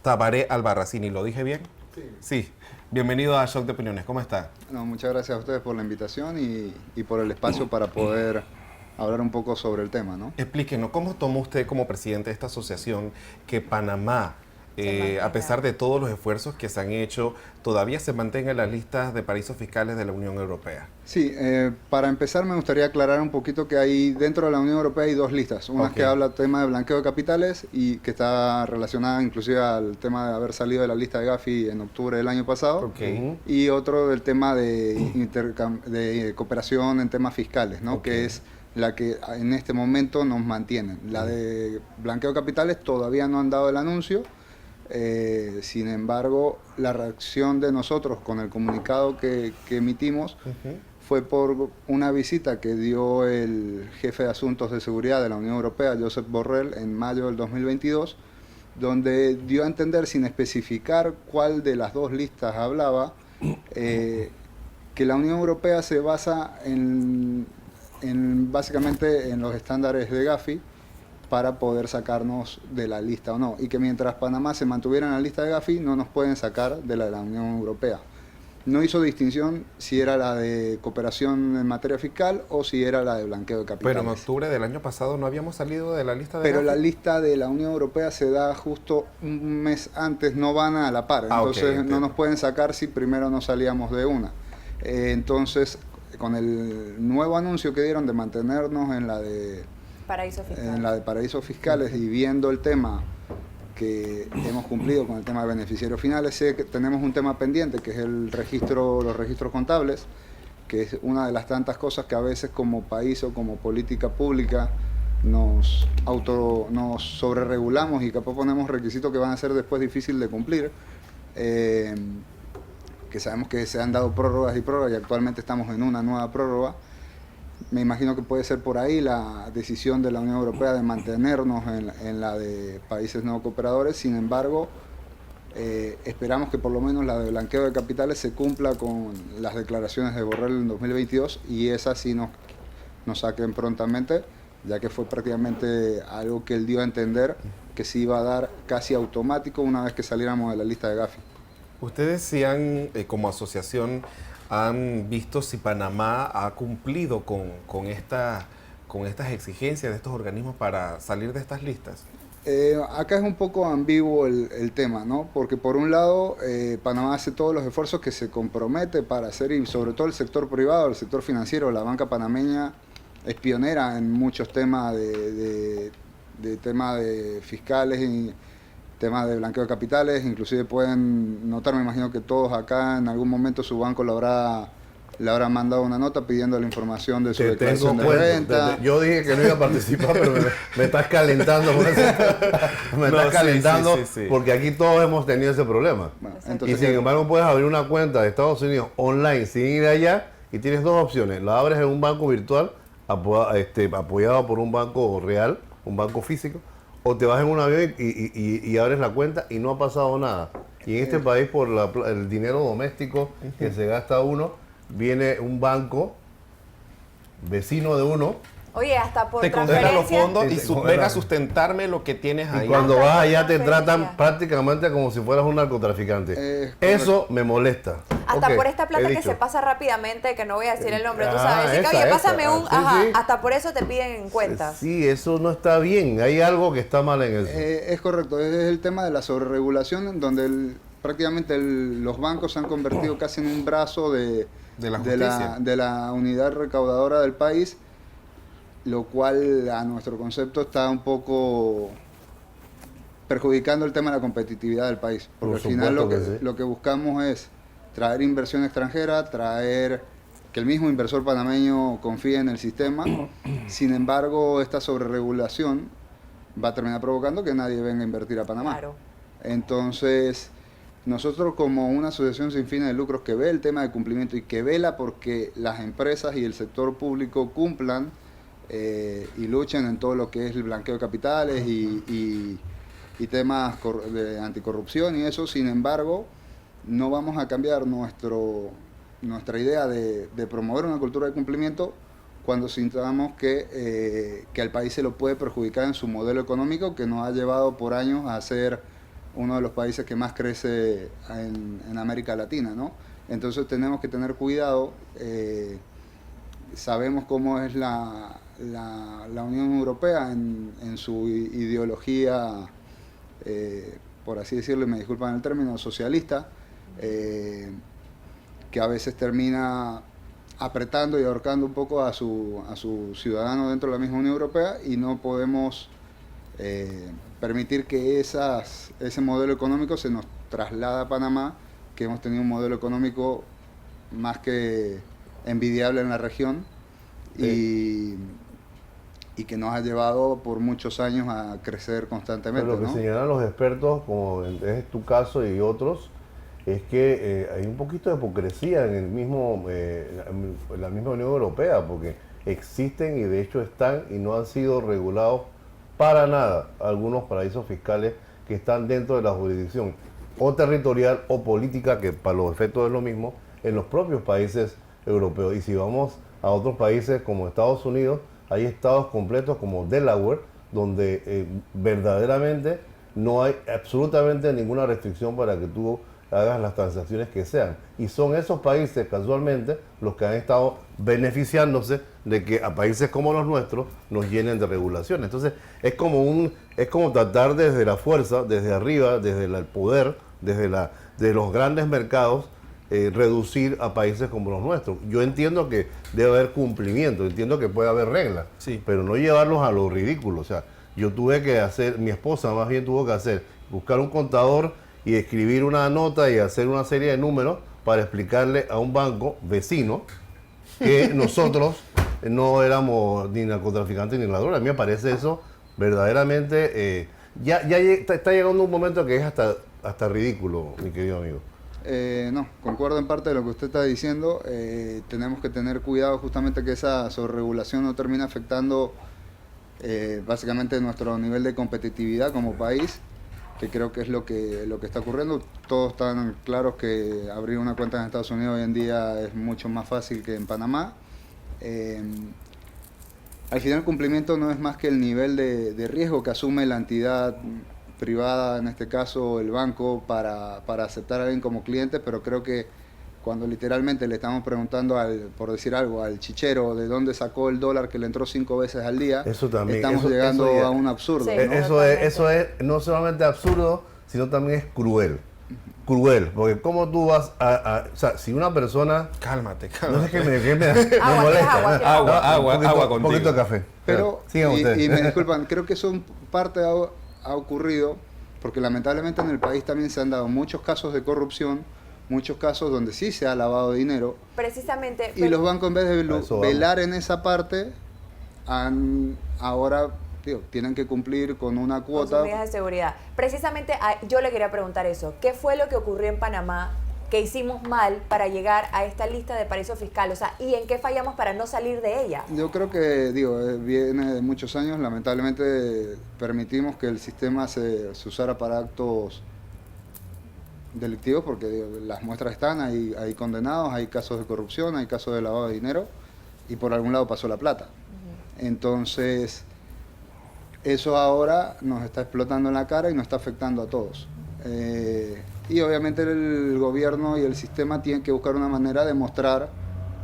Tabaré Albarracín. ¿Lo dije bien? Sí. Sí. Bienvenido a Shock de Opiniones. ¿Cómo está? No, muchas gracias a ustedes por la invitación y por el espacio para poder hablar un poco sobre el tema, ¿no? Explíquenos, ¿cómo tomó usted como presidente de esta asociación que Panamá, a pesar de todos los esfuerzos que se han hecho, todavía se mantenga en las listas de paraísos fiscales de la Unión Europea? Sí, para empezar me gustaría aclarar un poquito que hay dentro de la Unión Europea hay dos listas. Una que habla del tema de blanqueo de capitales y que está relacionada inclusive al tema de haber salido de la lista de Gafi en octubre del año pasado. Y otro del tema de cooperación en temas fiscales, ¿no? Que es la que en este momento nos mantienen. La de blanqueo de capitales todavía no han dado el anuncio. Sin embargo, la reacción de nosotros con el comunicado que emitimos fue por una visita que dio el jefe de Asuntos de Seguridad de la Unión Europea, Josep Borrell, en mayo del 2022, donde dio a entender, sin especificar cuál de las dos listas hablaba, que la Unión Europea se basa básicamente en los estándares de Gafi para poder sacarnos de la lista o no, y que mientras Panamá se mantuviera en la lista de Gafi no nos pueden sacar de la Unión Europea. No hizo distinción si era la de cooperación en materia fiscal o si era la de blanqueo de capitales. Pero en octubre del año pasado no habíamos salido de la lista de Pero Gafi. la lista de la Unión Europea se da justo un mes antes, no van a la par, entonces no nos pueden sacar si primero no salíamos de una. Entonces, con el nuevo anuncio que dieron de mantenernos en la de paraísos fiscales y viendo el tema que hemos cumplido con el tema de beneficiarios finales, sé que tenemos un tema pendiente que es los registros contables, que es una de las tantas cosas que a veces como país o como política pública nos sobreregulamos y capaz ponemos requisitos que van a ser después difícil de cumplir, que sabemos que se han dado prórrogas y prórrogas y actualmente estamos en una nueva prórroga. Me imagino que puede ser por ahí la decisión de la Unión Europea de mantenernos en la de países no cooperadores. Sin embargo, esperamos que por lo menos la de blanqueo de capitales se cumpla con las declaraciones de Borrell en 2022 y esas sí nos saquen prontamente, ya que fue prácticamente algo que él dio a entender que se iba a dar casi automático una vez que saliéramos de la lista de Gafi. Ustedes sí han, como asociación, han visto si Panamá ha cumplido con estas exigencias de estos organismos para salir de estas listas. Acá es un poco ambiguo el tema, ¿no? Porque por un lado Panamá hace todos los esfuerzos que se compromete para hacer, y sobre todo el sector privado, el sector financiero, la banca panameña es pionera en muchos temas de temas de fiscales y temas de blanqueo de capitales. Inclusive pueden notar, me imagino que todos acá en algún momento su banco le habrá mandado una nota pidiendo la información de su declaración de renta. Yo dije que no iba a participar, pero me estás calentando. Sí. Porque aquí todos hemos tenido ese problema. Bueno, entonces, y sin embargo puedes abrir una cuenta de Estados Unidos online sin ir allá y tienes dos opciones. La abres en un banco virtual apoyado por un banco real, un banco físico, o te vas en un avión y abres la cuenta y no ha pasado nada. Y en este país, por el dinero doméstico que se gasta uno, viene un banco vecino de uno. Oye, hasta por te congela los fondos y venga a sustentarme lo que tienes ahí. Y cuando vas allá te tratan prácticamente como si fueras un narcotraficante. Eso me molesta. Hasta por esta plata que se pasa rápidamente, que no voy a decir el nombre, tú sabes. Así que, oye, pásame un... hasta por eso te piden cuentas. Sí, eso no está bien. Hay algo que está mal en eso. Es correcto. Es el tema de la sobreregulación, donde prácticamente los bancos se han convertido casi en un brazo de la unidad recaudadora del país, lo cual a nuestro concepto está un poco perjudicando el tema de la competitividad del país, porque al final lo que buscamos es traer inversión extranjera, traer que el mismo inversor panameño confíe en el sistema. Sin embargo, esta sobreregulación va a terminar provocando que nadie venga a invertir a Panamá. Claro. Entonces, nosotros como una asociación sin fines de lucros que ve el tema de cumplimiento y que vela porque las empresas y el sector público cumplan y luchen en todo lo que es el blanqueo de capitales y temas de anticorrupción y eso, sin embargo, no vamos a cambiar nuestra idea de promover una cultura de cumplimiento cuando sintamos que al país se lo puede perjudicar en su modelo económico, que nos ha llevado por años a ser uno de los países que más crece en América Latina, ¿no? Entonces tenemos que tener cuidado. Sabemos cómo es la Unión Europea en su ideología, por así decirlo, y me disculpan el término, socialista, que a veces termina apretando y ahorcando un poco a su ciudadano dentro de la misma Unión Europea, y no podemos permitir que ese modelo económico se nos traslada a Panamá, que hemos tenido un modelo económico más que envidiable en la región y que nos ha llevado por muchos años a crecer constantemente. Pero lo que señalan los expertos, como es tu caso y otros, es que hay un poquito de hipocresía en en la misma Unión Europea, porque existen y de hecho están y no han sido regulados para nada algunos paraísos fiscales que están dentro de la jurisdicción o territorial o política, que para los efectos es lo mismo, en los propios países europeos. Y si vamos a otros países como Estados Unidos, hay estados completos como Delaware, donde verdaderamente no hay absolutamente ninguna restricción para que tú hagas las transacciones que sean. Y son esos países casualmente los que han estado beneficiándose de que a países como los nuestros nos llenen de regulaciones. Entonces es como tratar desde la fuerza, desde arriba, desde el poder, de los grandes mercados, reducir a países como los nuestros. Yo entiendo que debe haber cumplimiento, entiendo que puede haber reglas, sí, pero no llevarlos a lo ridículo. O sea, yo tuve que hacer, mi esposa más bien tuvo que buscar un contador y escribir una nota y hacer una serie de números para explicarle a un banco vecino que nosotros no éramos ni narcotraficantes ni ladrones. A mí me parece eso verdaderamente, ya está llegando un momento que es hasta ridículo, mi querido amigo. No, concuerdo en parte de lo que usted está diciendo. Tenemos que tener cuidado justamente que esa sobreregulación no termine afectando básicamente nuestro nivel de competitividad como país, que creo que es lo que está ocurriendo. Todos están claros que abrir una cuenta en Estados Unidos hoy en día es mucho más fácil que en Panamá. Al final el cumplimiento no es más que el nivel de riesgo que asume la entidad privada, en este caso el banco, para aceptar a alguien como cliente, pero creo que cuando literalmente le estamos preguntando, por decir algo, al chichero de dónde sacó el dólar que le entró 5 veces al día, estamos llegando a un absurdo. Sí, ¿no? Eso es no solamente absurdo, sino también es cruel. Cruel, porque cómo tú vas o sea, si una persona... Cálmate. No sé qué me molesta. Agua contigo. Un poquito de café. Pero, sigan ustedes. Y me disculpan, creo que eso en parte ha ocurrido porque lamentablemente en el país también se han dado muchos casos de corrupción, muchos casos donde sí se ha lavado dinero. Precisamente. Y los bancos, en vez de velar en esa parte, ahora tienen que cumplir con una cuota. Con sus medidas de seguridad. Precisamente yo le quería preguntar eso. ¿Qué fue lo que ocurrió en Panamá que hicimos mal para llegar a esta lista de paraísos fiscales? O sea, ¿y en qué fallamos para no salir de ella? Yo creo que, viene de muchos años. Lamentablemente permitimos que el sistema se usara para actos delictivos, porque las muestras están, hay condenados, hay casos de corrupción, hay casos de lavado de dinero, y por algún lado pasó la plata. Entonces, eso ahora nos está explotando en la cara y nos está afectando a todos. Y obviamente el gobierno y el sistema tienen que buscar una manera de mostrar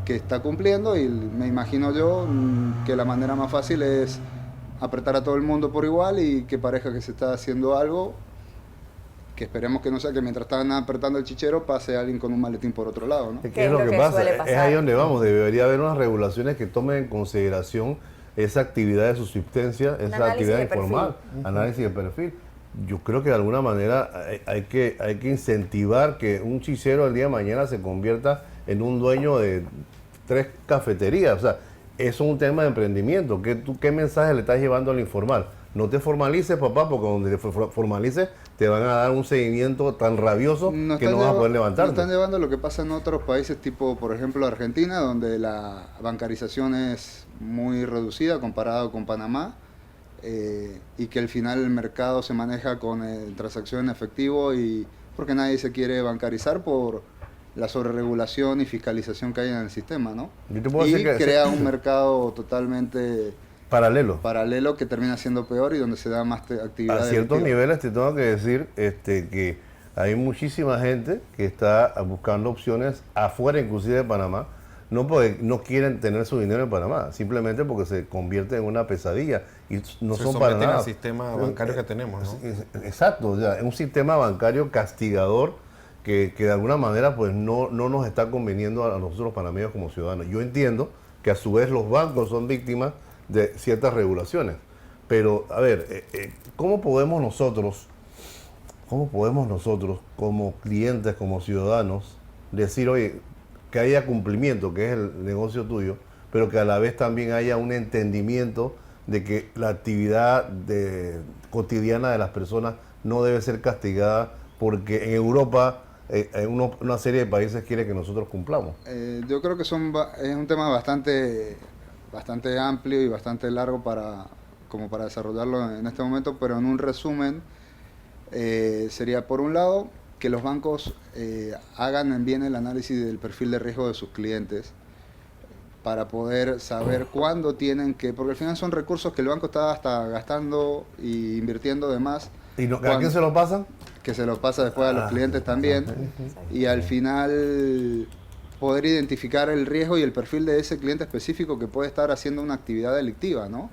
que está cumpliendo, y me imagino yo que la manera más fácil es apretar a todo el mundo por igual y que parezca que se está haciendo algo, que esperemos que no sea que mientras están apretando el chichero pase alguien con un maletín por otro lado, ¿no? ¿Qué es lo que pasa? Es ahí donde vamos. Debería haber unas regulaciones que tomen en consideración esa actividad de subsistencia, esa actividad informal, análisis de perfil. Yo creo que de alguna manera hay que incentivar que un chichero el día de mañana se convierta en un dueño de 3 cafeterías. O sea, eso es un tema de emprendimiento. ¿Qué mensaje le estás llevando al informal? No te formalices, papá, porque donde te formalices te van a dar un seguimiento tan rabioso que no vas a poder levantarte. Nos están llevando lo que pasa en otros países, tipo, por ejemplo, Argentina, donde la bancarización es muy reducida comparado con Panamá, y que al final el mercado se maneja con transacción en efectivo, y porque nadie se quiere bancarizar por la sobreregulación y fiscalización que hay en el sistema, ¿no? Y crea un mercado totalmente paralelo que termina siendo peor y donde se da más actividad. A ciertos niveles te tengo que decir que hay muchísima gente que está buscando opciones afuera, inclusive de Panamá, no porque no quieren tener su dinero en Panamá, simplemente porque se convierte en una pesadilla y no son para nada. Al sistema bancario que tenemos, ¿no? Exacto, o sea, es un sistema bancario castigador que de alguna manera pues no nos está conveniendo a nosotros los panameños como ciudadanos. Yo entiendo que a su vez los bancos son víctimas de ciertas regulaciones, pero a ver, ¿cómo podemos nosotros como clientes, como ciudadanos, decir, oye, que haya cumplimiento, que es el negocio tuyo, pero que a la vez también haya un entendimiento de que la actividad cotidiana de las personas no debe ser castigada porque en Europa una serie de países quiere que nosotros cumplamos? Yo creo que es un tema bastante amplio y bastante largo como para desarrollarlo en este momento, pero en un resumen sería, por un lado, que los bancos hagan bien el análisis del perfil de riesgo de sus clientes para poder saber cuándo tienen que, porque al final son recursos que el banco está hasta gastando e invirtiendo de más. ¿Y a quién se lo pasan? Que se lo pasa después a los clientes también. Y al final poder identificar el riesgo y el perfil de ese cliente específico que puede estar haciendo una actividad delictiva, ¿no?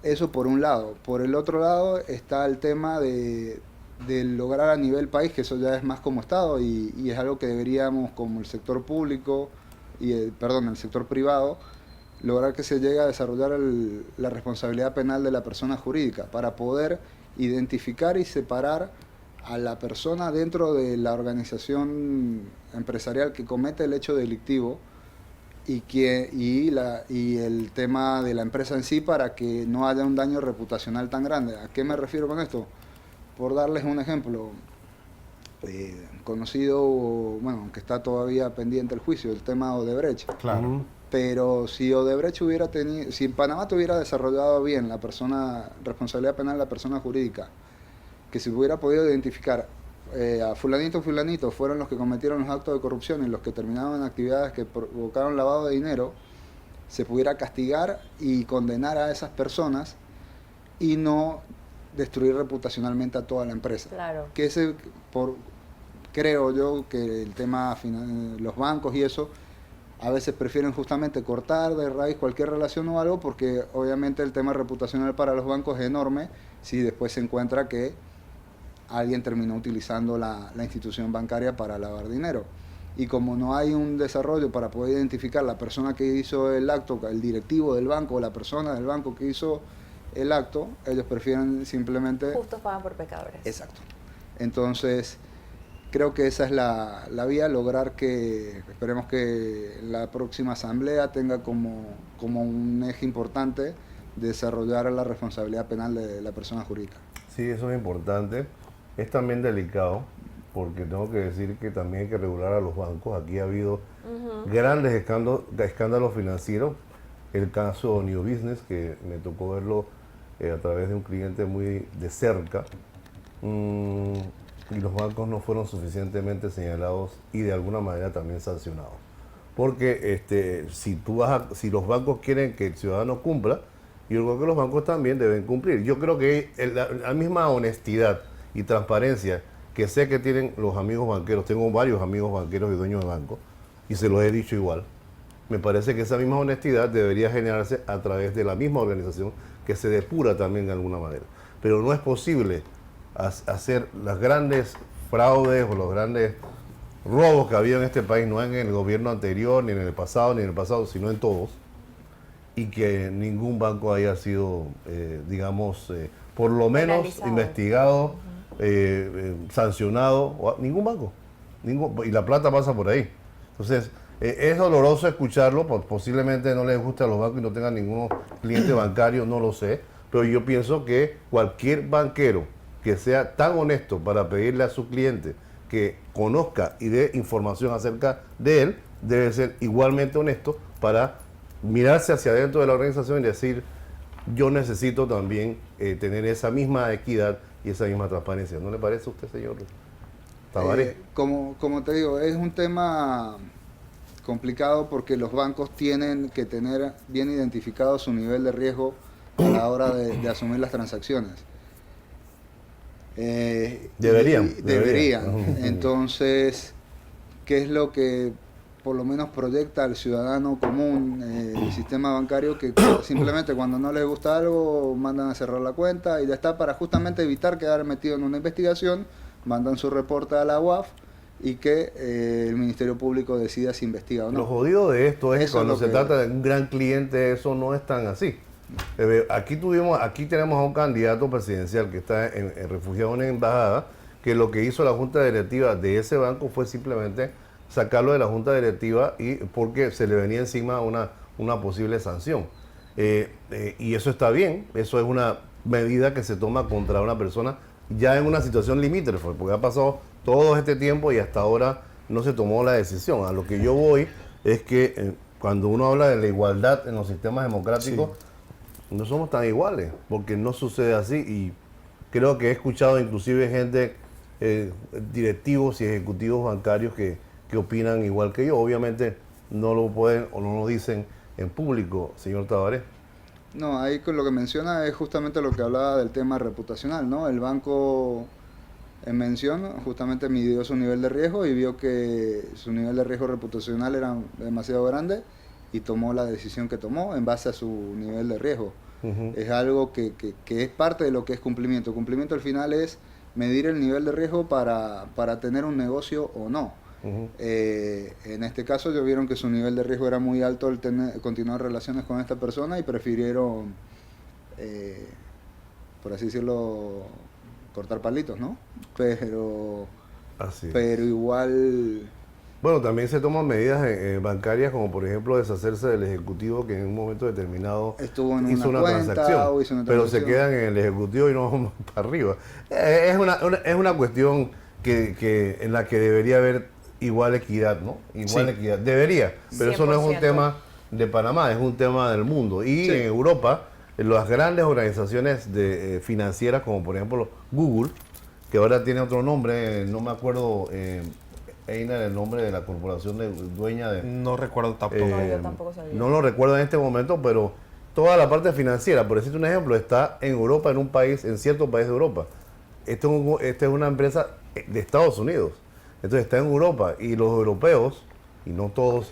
Eso por un lado. Por el otro lado está el tema de lograr a nivel país, que eso ya es más como Estado y es algo que deberíamos, como el sector público el sector privado, lograr que se llegue a desarrollar la responsabilidad penal de la persona jurídica para poder identificar y separar a la persona dentro de la organización empresarial que comete el hecho delictivo y el tema de la empresa en sí, para que no haya un daño reputacional tan grande. ¿A qué me refiero con esto? Por darles un ejemplo, conocido, bueno, aunque está todavía pendiente el juicio, el tema de Odebrecht. Claro. Pero si Odebrecht si en Panamá tuviera desarrollado bien la responsabilidad penal de la persona jurídica, que se hubiera podido identificar a fulanito fueron los que cometieron los actos de corrupción y los que terminaron en actividades que provocaron lavado de dinero, se pudiera castigar y condenar a esas personas y no destruir reputacionalmente a toda la empresa. Claro. Que creo yo que el tema los bancos y eso a veces prefieren justamente cortar de raíz cualquier relación o algo, porque obviamente el tema reputacional para los bancos es enorme si después se encuentra que alguien terminó utilizando la institución bancaria para lavar dinero. Y como no hay un desarrollo para poder identificar la persona que hizo el acto, el directivo del banco o la persona del banco que hizo el acto, ellos prefieren simplemente... Justos pagan por pecadores. Exacto. Entonces, creo que esa es la vía, lograr que, esperemos que la próxima asamblea tenga como un eje importante desarrollar la responsabilidad penal de la persona jurídica. Sí, eso es importante. Es también delicado, porque tengo que decir que también hay que regular a los bancos. Aquí ha habido grandes escándalos financieros. El caso New Business, que me tocó verlo a través de un cliente muy de cerca, y los bancos no fueron suficientemente señalados y de alguna manera también sancionados. Porque si los bancos quieren que el ciudadano cumpla, yo creo que los bancos también deben cumplir. Yo creo que la misma honestidad y transparencia que sé que tienen los amigos banqueros, tengo varios amigos banqueros y dueños de bancos, y se los he dicho igual, me parece que esa misma honestidad debería generarse a través de la misma organización que se depura también de alguna manera. Pero no es posible hacer las grandes fraudes o los grandes robos que ha habido en este país, no en el gobierno anterior, ni en el pasado, sino en todos, y que ningún banco haya sido, por lo menos Penalizado. Investigado, sancionado, ningún banco. Y la plata pasa por ahí. Entonces, es doloroso escucharlo, posiblemente no les guste a los bancos y no tengan ningún cliente bancario, no lo sé, pero yo pienso que cualquier banquero que sea tan honesto para pedirle a su cliente que conozca y dé información acerca de él, debe ser igualmente honesto para mirarse hacia adentro de la organización y decir, yo necesito también tener esa misma equidad y esa misma transparencia. ¿No le parece a usted, señor Tavares? Como te digo, es un tema complicado porque los bancos tienen que tener bien identificado su nivel de riesgo a la hora de asumir las transacciones. Deberían. Entonces, ¿qué es lo que por lo menos proyecta al ciudadano común el sistema bancario? Que simplemente cuando no les gusta algo mandan a cerrar la cuenta y ya está, para justamente evitar quedar metido en una investigación, mandan su reporte a la UAF y que el Ministerio Público decida si investiga o no. Lo jodido de esto es que Eso cuando es lo se que- trata de un gran cliente, eso no es tan así. Aquí tenemos a un candidato presidencial que está refugiado en una embajada, que lo que hizo la junta directiva de ese banco fue simplemente sacarlo de la junta directiva y porque se le venía encima una posible sanción. Y eso está bien, eso es una medida que se toma contra una persona ya en una situación limítrofe, porque ha pasado todo este tiempo y hasta ahora no se tomó la decisión. A lo que yo voy es que cuando uno habla de la igualdad en los sistemas democráticos, no somos tan iguales, porque no sucede así. Y creo que he escuchado inclusive gente, directivos y ejecutivos bancarios que opinan igual que yo. Obviamente no lo pueden o no lo dicen en público, señor Tabaré. No, ahí con lo que menciona es justamente lo que hablaba del tema reputacional, ¿no? El banco en mención justamente midió su nivel de riesgo y vio que su nivel de riesgo reputacional era demasiado grande y tomó la decisión que tomó en base a su nivel de riesgo. Es algo que es parte de lo que es cumplimiento. Cumplimiento al final es medir el nivel de riesgo para tener un negocio o no. En este caso ellos vieron que su nivel de riesgo era muy alto al continuar relaciones con esta persona y prefirieron, por así decirlo, cortar palitos, ¿no? Pero igual... Bueno, también se toman medidas bancarias como por ejemplo deshacerse del ejecutivo que en un momento determinado estuvo en hizo una una cuenta transacción, o hizo una pero se transacción. quedan en el ejecutivo y no vamos para arriba. Es una cuestión que en la que debería haber igual equidad, ¿no? Igual equidad. Debería, pero eso no es un 100%. tema de Panamá, es un tema del mundo. Y en Europa, las grandes organizaciones financieras como por ejemplo Google, que ahora tiene otro nombre, no me acuerdo... Einar, el nombre de la corporación dueña de... No recuerdo tampoco. No, yo tampoco sabía. No lo recuerdo en este momento, pero toda la parte financiera, por decirte un ejemplo, está en Europa, en un país, en cierto país de Europa. Esta es una empresa de Estados Unidos. Entonces está en Europa y los europeos, y no todos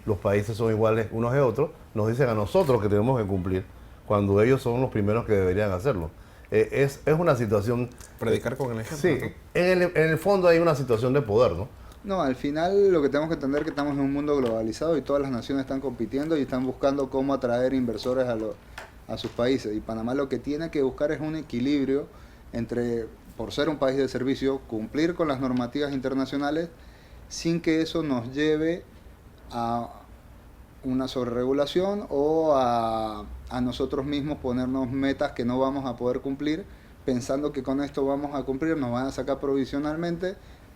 los países son iguales unos a otros, nos dicen a nosotros que tenemos que cumplir, cuando ellos son los primeros que deberían hacerlo. Es una situación... Predicar con el ejemplo. Sí, ¿no? en el fondo hay una situación de poder, ¿no? No, al final lo que tenemos que entender es que estamos en un mundo globalizado y todas las naciones están compitiendo y están buscando cómo atraer inversores a sus países. Y Panamá lo que tiene que buscar es un equilibrio entre, por ser un país de servicio, cumplir con las normativas internacionales sin que eso nos lleve a una sobreregulación o a nosotros mismos ponernos metas que no vamos a poder cumplir, pensando que con esto vamos a cumplir, nos van a sacar provisionalmente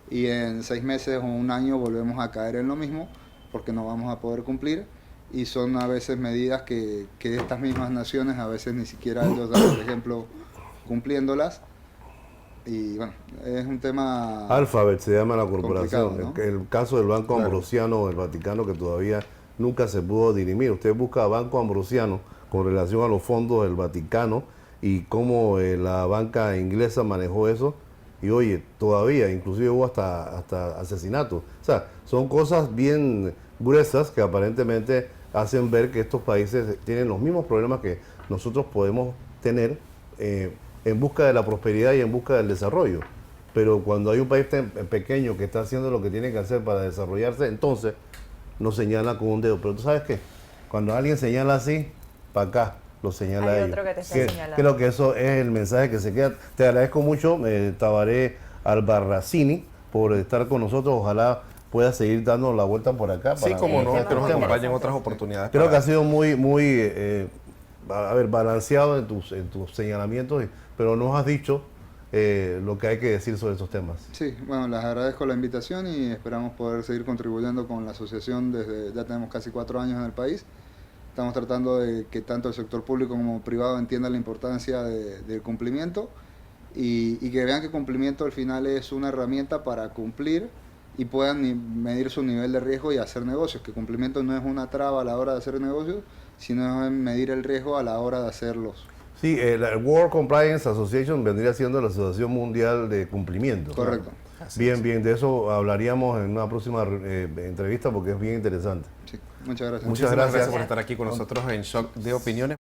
y en 6 meses o un año volvemos a caer en lo mismo porque no vamos a poder cumplir, y son a veces medidas que estas mismas naciones a veces ni siquiera ellos dan, por ejemplo, cumpliéndolas. Y bueno, es un tema... Alphabet se llama la corporación. complicado, ¿no? El caso del Banco Ambrosiano del Vaticano, que todavía nunca se pudo dirimir. Usted busca Banco Ambrosiano con relación a los fondos del Vaticano y cómo la banca inglesa manejó eso. Y oye, todavía, inclusive hubo hasta asesinatos. O sea, son cosas bien gruesas que aparentemente hacen ver que estos países tienen los mismos problemas que nosotros podemos tener en busca de la prosperidad y en busca del desarrollo. Pero cuando hay un país tan pequeño que está haciendo lo que tiene que hacer para desarrollarse, entonces nos señala con un dedo. Pero tú sabes qué, cuando alguien señala así, para acá, lo señala Hay a ellos. otro que te está señalando. Creo que eso es el mensaje que se queda. Te agradezco mucho, Tabaré Albarracini, por estar con nosotros. Ojalá pueda seguir dando la vuelta por acá. Sí, como no, temas que nos muy acompañen interesantes. otras oportunidades. Creo para- que ha sido muy balanceado en tus señalamientos, pero nos has dicho lo que hay que decir sobre estos temas. Sí, bueno, les agradezco la invitación y esperamos poder seguir contribuyendo con la asociación ya tenemos casi 4 años en el país. Estamos tratando de que tanto el sector público como privado entiendan la importancia del cumplimiento y que vean que cumplimiento al final es una herramienta para cumplir y puedan medir su nivel de riesgo y hacer negocios, que cumplimiento no es una traba a la hora de hacer negocios, sino es medir el riesgo a la hora de hacerlos. Sí, la World Compliance Association vendría siendo la Asociación Mundial de Cumplimiento. Correcto. Bien, bien, de eso hablaríamos en una próxima entrevista porque es bien interesante. Sí, muchas gracias. Muchas gracias por estar aquí con nosotros en Shock de Opiniones.